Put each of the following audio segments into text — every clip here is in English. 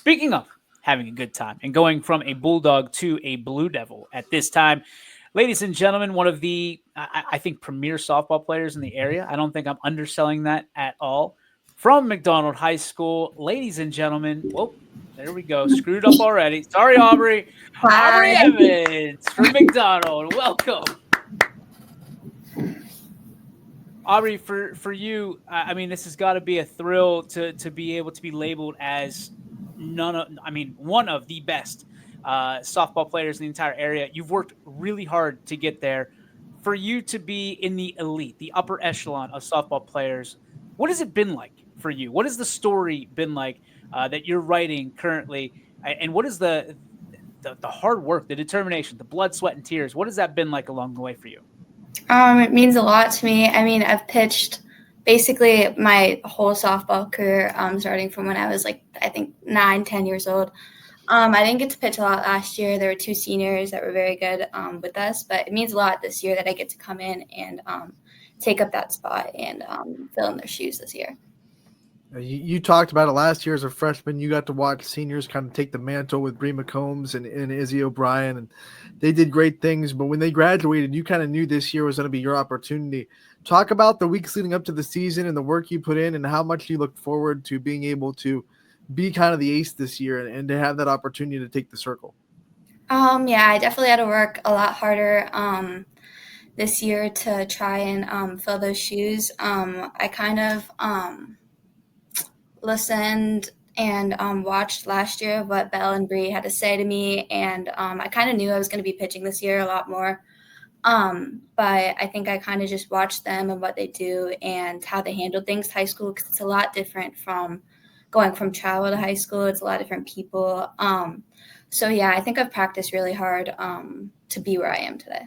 Speaking of having a good time and going from a Bulldog to a Blue Devil at this time, ladies and gentlemen, one of the, I think, premier softball players in the area. I don't think I'm underselling that at all. From McDonald High School, ladies and gentlemen, whoa, there we go. Screwed up already. Sorry, Aubrey. Aubrey Hi. Evans from McDonald. Welcome. Aubrey, for you, I mean, this has got to be a thrill to be able to be labeled as one of the best softball players in the entire area. You've worked really hard to get there. For you to be in the elite, the upper echelon of softball players, what has it been like for you? What has the story been like that you're writing currently? And what is the hard work, the determination, the blood, sweat, and tears? What has that been like along the way for you? It means a lot to me. I mean, I've pitched basically my whole softball career, starting from when I was I think 9, 10 years old. I didn't get to pitch a lot last year. There were 2 seniors that were very good with us, but it means a lot this year that I get to come in and take up that spot and fill in their shoes this year. You talked about it last year as a freshman. You got to watch seniors kind of take the mantle with Bree McCombs and Izzy O'Brien, and they did great things. But when they graduated, you kind of knew this year was going to be your opportunity. Talk about the weeks leading up to the season and the work you put in and how much you look forward to being able to be kind of the ace this year and to have that opportunity to take the circle. Yeah, I definitely had to work a lot harder this year to try and fill those shoes. I kind of listened and watched last year what Belle and Bree had to say to me, and I kind of knew I was going to be pitching this year a lot more. But I think I kind of just watched them and what they do and how they handle things high school, because it's a lot different from going from travel to high school. It's a lot of different people. So yeah, I think I've practiced really hard to be where I am today.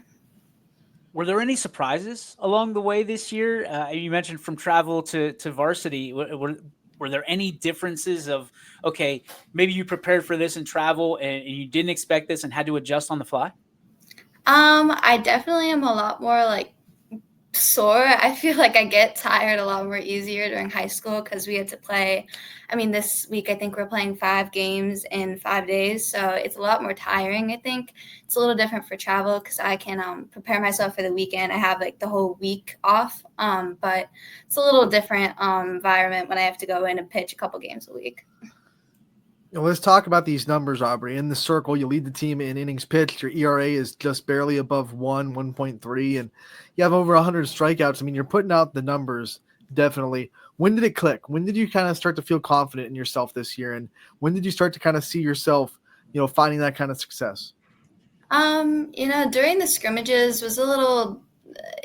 Were there any surprises along the way this year? You mentioned from travel to varsity. Were there any differences of, okay, maybe you prepared for this in travel and you didn't expect this and had to adjust on the fly? I definitely am a lot more sore. I feel like I get tired a lot more easier during high school because we had to play. I mean, this week I think we're playing 5 games in 5 days, so it's a lot more tiring. I think it's a little different for travel because I can prepare myself for the weekend. I have the whole week off, but it's a little different environment when I have to go in and pitch a couple games a week. Let's talk about these numbers, Aubrey. In the circle, you lead the team in innings pitched. Your ERA is just barely above 1.3, and you have over 100 strikeouts. I mean, you're putting out the numbers, definitely. When did it click? When did you kind of start to feel confident in yourself this year? And when did you start to kind of see yourself, finding that kind of success? During the scrimmages was a little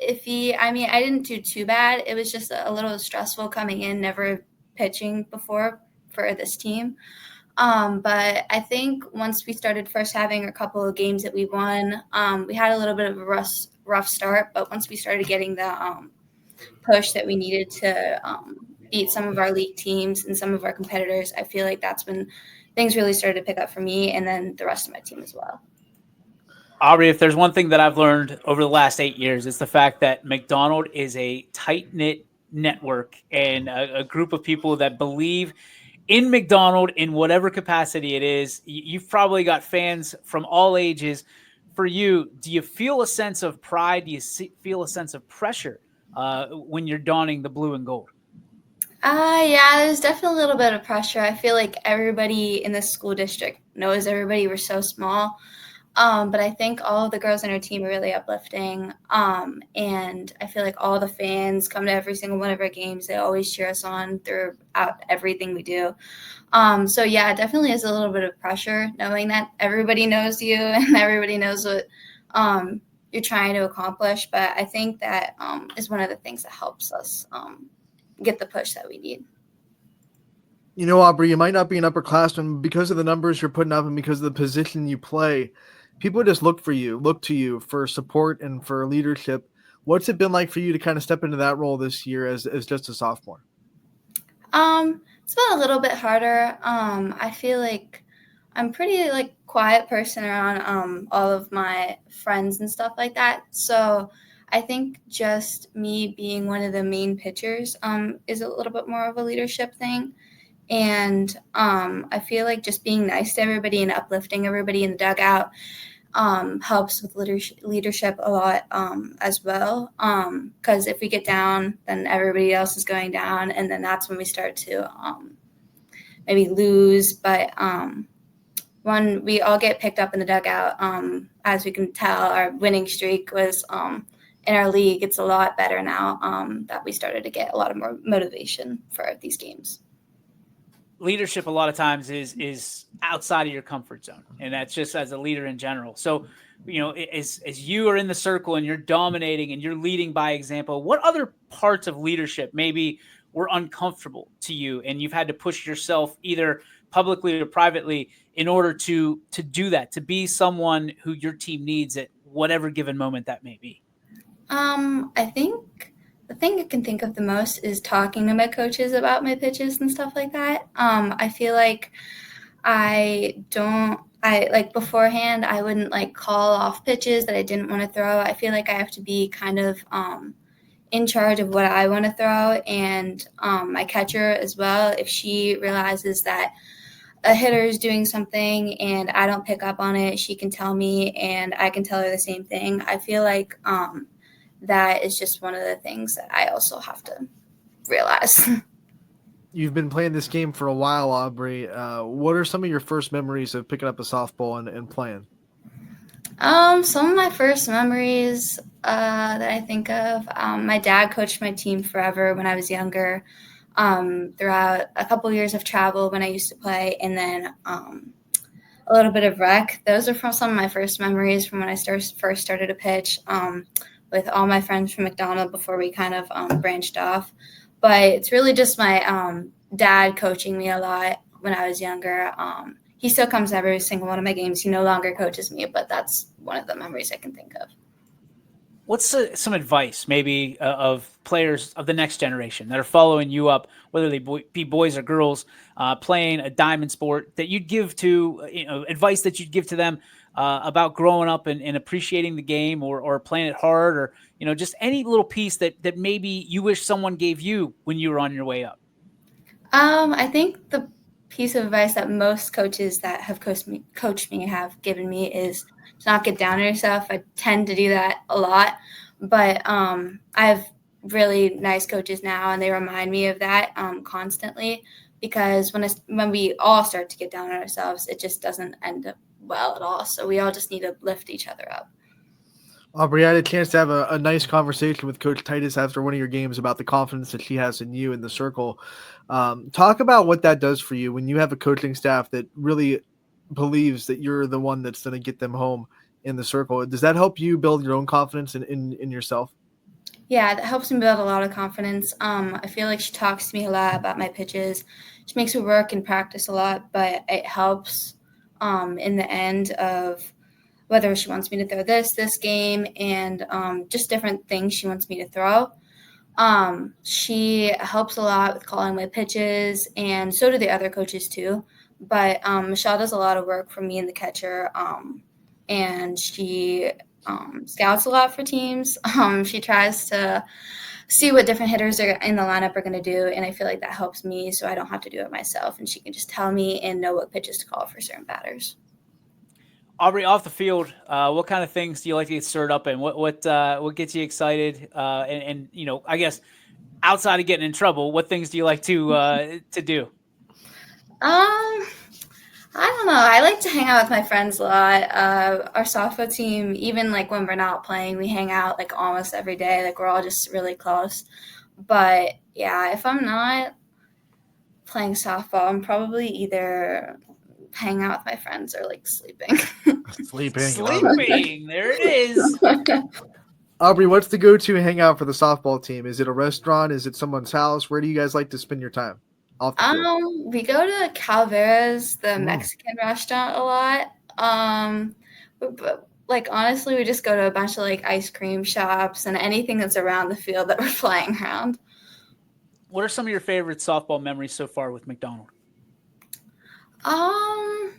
iffy. I mean, I didn't do too bad. It was just a little stressful coming in, never pitching before for this team. But I think once we started first having a couple of games that we won, we had a little bit of a rough start. But once we started getting the push that we needed to beat some of our league teams and some of our competitors, I feel like that's when things really started to pick up for me and then the rest of my team as well. Aubrey, if there's one thing that I've learned over the last 8 years, it's the fact that McDonald is a tight-knit network and a group of people that believe in McDonald in whatever capacity it is. You've probably got fans from all ages. For you, do you feel a sense of pride? Do you feel a sense of pressure when you're donning the blue and gold? Yeah, there's definitely a little bit of pressure. I feel like everybody in this school district knows everybody. We're so small. But I think all of the girls on our team are really uplifting. And I feel like all the fans come to every single one of our games. They always cheer us on throughout everything we do. So yeah, it definitely is a little bit of pressure knowing that everybody knows you and everybody knows what you're trying to accomplish. But I think that is one of the things that helps us get the push that we need. Aubrey, you might not be an upperclassman because of the numbers you're putting up and because of the position you play. People just look to you for support and for leadership. What's it been like for you to kind of step into that role this year as just a sophomore? It's been a little bit harder. I feel like I'm pretty quiet person around all of my friends and stuff like that. So I think just me being one of the main pitchers is a little bit more of a leadership thing. And I feel like just being nice to everybody and uplifting everybody in the dugout helps with leadership a lot as well. Because if we get down, then everybody else is going down, and then that's when we start to maybe lose. But when we all get picked up in the dugout, as we can tell, our winning streak was in our league. It's a lot better now that we started to get a lot of more motivation for these games. Leadership a lot of times is outside of your comfort zone, and that's just as a leader in general. So, as you are in the circle and you're dominating and you're leading by example, what other parts of leadership maybe were uncomfortable to you, and you've had to push yourself either publicly or privately in order to do that, to be someone who your team needs at whatever given moment that may be? I think the thing I can think of the most is talking to my coaches about my pitches and stuff like that. I feel like I like beforehand, I wouldn't like call off pitches that I didn't want to throw. I feel like I have to be kind of in charge of what I want to throw, and my catcher as well. If she realizes that a hitter is doing something and I don't pick up on it, she can tell me and I can tell her the same thing. I feel like that is just one of the things that I also have to realize. You've been playing this game for a while, Aubrey. What are some of your first memories of picking up a softball and playing? Some of my first memories that I think of, my dad coached my team forever when I was younger, throughout a couple years of travel when I used to play, and then a little bit of rec. Those are from some of my first memories from when I first started to pitch with all my friends from McDonald before we kind of branched off. But it's really just my dad coaching me a lot when I was younger. He still comes to every single one of my games. He no longer coaches me, but that's one of the memories I can think of. What's some advice maybe of players of the next generation that are following you up, whether they be boys or girls, playing a diamond sport, that you'd give to, advice that you'd give to them about growing up and appreciating the game, or playing it hard, or, just any little piece that maybe you wish someone gave you when you were on your way up? I think the piece of advice that most coaches that have coached me have given me is to not get down on yourself. I tend to do that a lot, but I have really nice coaches now, and they remind me of that constantly, because when we all start to get down on ourselves, it just doesn't end up well at all. So we all just need to lift each other up. Aubrey, I had a chance to have a nice conversation with Coach Titus after one of your games about the confidence that she has in you in the circle. Talk about what that does for you when you have a coaching staff that really believes that you're the one that's going to get them home in the circle. Does that help you build your own confidence in yourself? Yeah, that helps me build a lot of confidence. I feel like she talks to me a lot about my pitches. She makes me work and practice a lot, but it helps in the end of whether she wants me to throw this game, and just different things she wants me to throw. She helps a lot with calling my pitches, and so do the other coaches too. But Michelle does a lot of work for me and the catcher, and she scouts a lot for teams. She tries to see what different hitters are in the lineup are going to do, and I feel like that helps me so I don't have to do it myself, and she can just tell me and know what pitches to call for certain batters. Aubrey, off the field, what kind of things do you like to get stirred up in? What gets you excited? And I guess outside of getting in trouble, what things do you like to do? I don't know. I like to hang out with my friends a lot. Our softball team, even like when we're not playing, we hang out like almost every day. Like we're all just really close. But yeah, if I'm not playing softball, I'm probably either hang out with my friends or like sleeping. Sleeping. There it is. Aubrey, what's the go-to hangout for the softball team? Is it a restaurant? Is it someone's house? Where do you guys like to spend your time? Off the field? We go to Calvera's, the Mexican restaurant, a lot. But like honestly, we just go to a bunch of like ice cream shops and anything that's around the field that we're playing around. What are some of your favorite softball memories so far with McDonald? One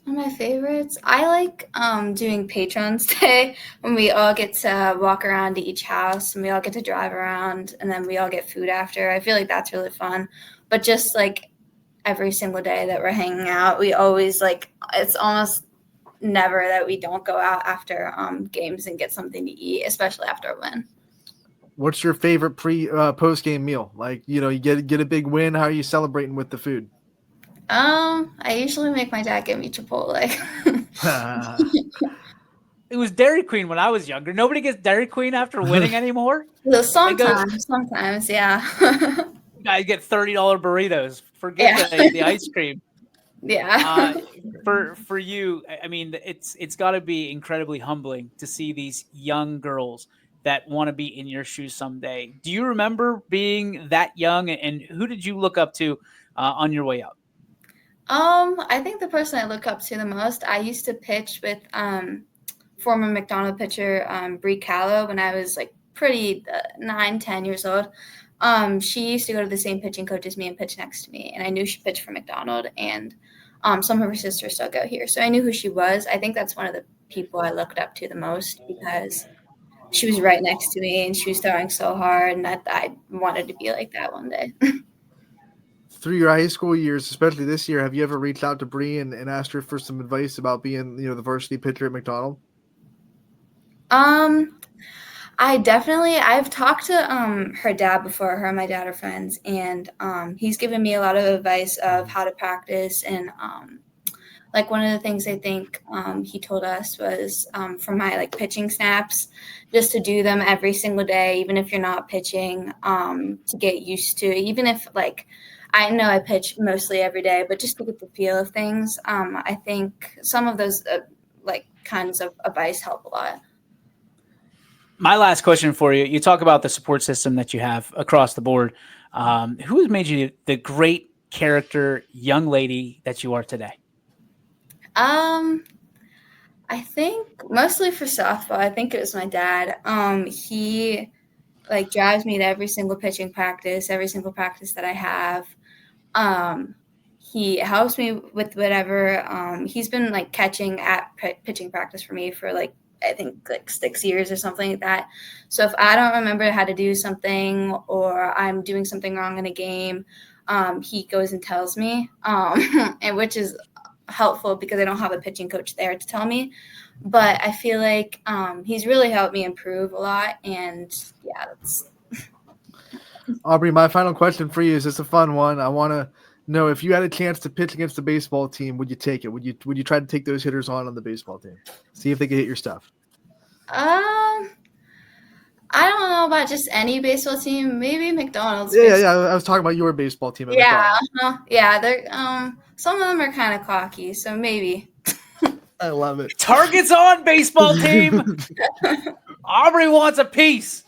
of my favorites, I like doing Patrons Day when we all get to walk around to each house and we all get to drive around and then we all get food after. I feel like that's really fun. But just like every single day that we're hanging out. We always it's almost never that we don't go out after games and get something to eat, especially after a win. What's your favorite post game meal? Like, you get a big win. How are you celebrating with the food? I usually make my dad give me Chipotle. It was Dairy Queen when I was younger. Nobody gets Dairy Queen after winning anymore. So sometimes, yeah. You guys get $30 burritos. Forget the ice cream. Yeah. For you, I mean, it's got to be incredibly humbling to see these young girls that want to be in your shoes someday. Do you remember being that young, and who did you look up to on your way up? I think the person I look up to the most, I used to pitch with former McDonald pitcher Bree Callow when I was pretty 9-10 years old. She used to go to the same pitching coach as me and pitch next to me, and I knew she pitched for McDonald, and some of her sisters still go here, so I knew who she was. I think that's one of the people I looked up to the most because she was right next to me and she was throwing so hard, and I wanted to be like that one day. Through your high school years, especially this year, have you ever reached out to Bree and asked her for some advice about being, the varsity pitcher at McDonald? I've talked to her dad before. Her and my dad are friends, and he's given me a lot of advice of how to practice. And one of the things I think he told us was for my pitching snaps, just to do them every single day, even if you're not pitching, to get used to it. Even if I know I pitch mostly every day, but just to get the feel of things, I think some of those kinds of advice help a lot. My last question for you: you talk about the support system that you have across the board. Who has made you the great character young lady that you are today? I think mostly for softball. I think it was my dad. He drives me to every single pitching practice, every single practice that I have. He helps me with whatever. He's been catching at pitching practice for me for I think 6 years or something like that. So if I don't remember how to do something or I'm doing something wrong in a game, he goes and tells me, and which is helpful because I don't have a pitching coach there to tell me. But I feel like he's really helped me improve a lot. And yeah, that's. Aubrey, my final question for you is just a fun one. I want to know if you had a chance to pitch against the baseball team, would you take it? Would you try to take those hitters on the baseball team? See if they could hit your stuff. I don't know about just any baseball team. Maybe McDonald's. Yeah. I was talking about your baseball team. Yeah. They're some of them are kind of cocky, so maybe. I love it. Targets on baseball team. Aubrey wants a piece.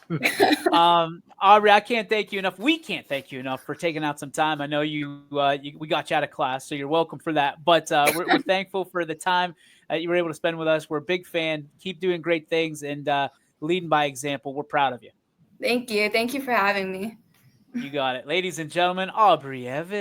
Aubrey, I can't thank you enough. We can't thank you enough for taking out some time. I know we got you out of class, so you're welcome for that. But we're thankful for the time you were able to spend with us. We're a big fan. Keep doing great things and leading by example. We're proud of you. Thank you. Thank you for having me. You got it. Ladies and gentlemen, Aubrey Evans.